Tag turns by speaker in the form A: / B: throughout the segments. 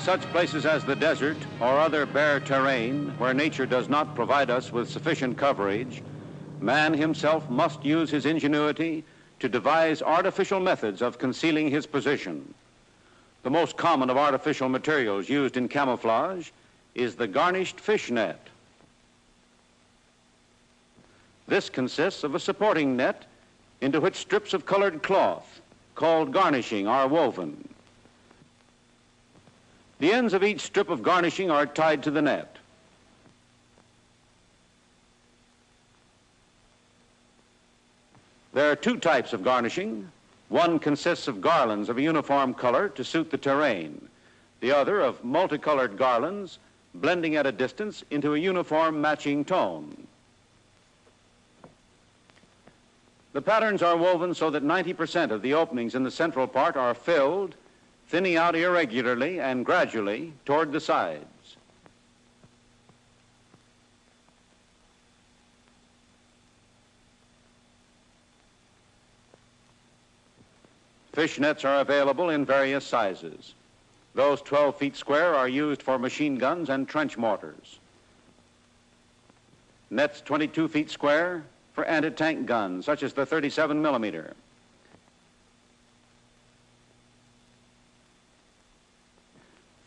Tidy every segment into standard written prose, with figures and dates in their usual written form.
A: such places as the desert or other bare terrain where nature does not provide us with sufficient coverage, man himself must use his ingenuity to devise artificial methods of concealing his position. The most common of artificial materials used in camouflage is the garnished fish net. This consists of a supporting net into which strips of colored cloth, called garnishing, are woven. The ends of each strip of garnishing are tied to the net. There are two types of garnishing. One consists of garlands of a uniform color to suit the terrain. The other of multicolored garlands blending at a distance into a uniform matching tone. The patterns are woven so that 90% of the openings in the central part are filled, thinning out irregularly and gradually toward the sides. Fish nets are available in various sizes. Those 12 feet square are used for machine guns and trench mortars. Nets 22 feet square for anti-tank guns, such as the 37 millimeter.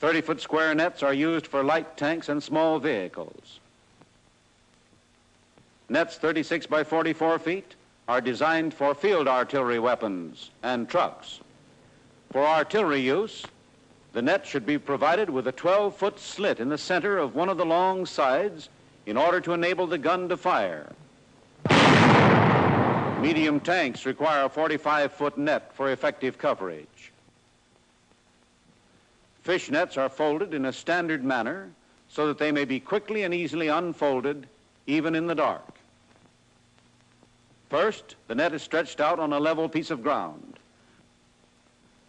A: "30-foot square nets are used for light tanks and small vehicles. Nets 36 by 44 feet are designed for field artillery weapons and trucks. For artillery use, the net should be provided with a 12-foot slit in the center of one of the long sides in order to enable the gun to fire. Medium tanks require a 45-foot net for effective coverage. Fish nets are folded in a standard manner so that they may be quickly and easily unfolded, even in the dark. First, the net is stretched out on a level piece of ground.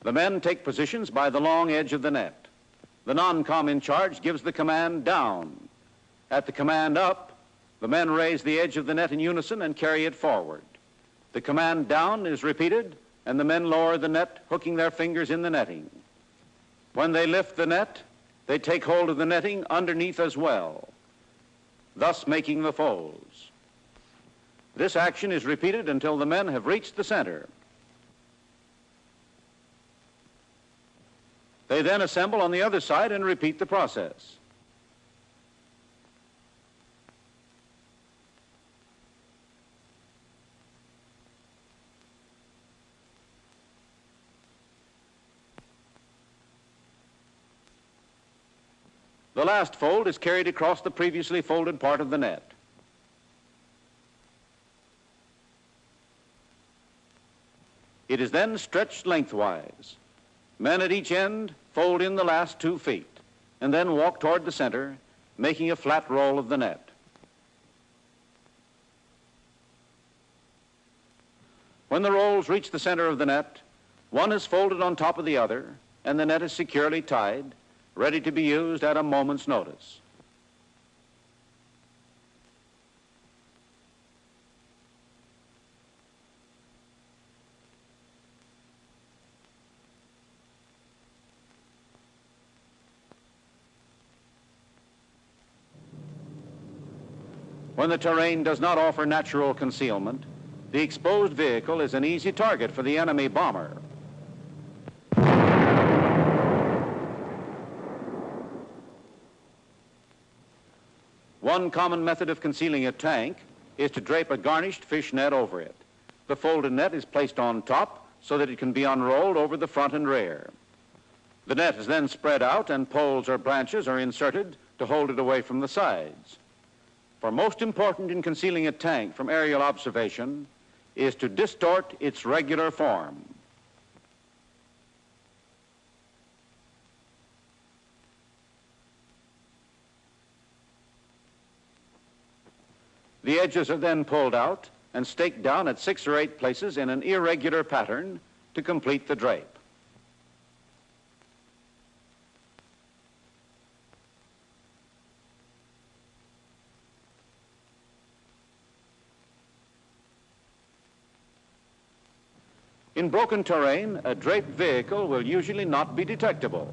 A: The men take positions by the long edge of the net. The non-com in charge gives the command down. At the command up, the men raise the edge of the net in unison and carry it forward. The command down is repeated, and the men lower the net, hooking their fingers in the netting. When they lift the net, they take hold of the netting underneath as well, thus making the folds. This action is repeated until the men have reached the center. They then assemble on the other side and repeat the process. The last fold is carried across the previously folded part of the net. It is then stretched lengthwise. Men at each end fold in the last 2 feet and then walk toward the center, making a flat roll of the net. When the rolls reach the center of the net, one is folded on top of the other and the net is securely tied, ready to be used at a moment's notice. When the terrain does not offer natural concealment, the exposed vehicle is an easy target for the enemy bomber. One common method of concealing a tank is to drape a garnished fish net over it. The folded net is placed on top so that it can be unrolled over the front and rear. The net is then spread out and poles or branches are inserted to hold it away from the sides. For most important in concealing a tank from aerial observation is to distort its regular form. The edges are then pulled out and staked down at 6 or 8 places in an irregular pattern to complete the drape. In broken terrain, a draped vehicle will usually not be detectable.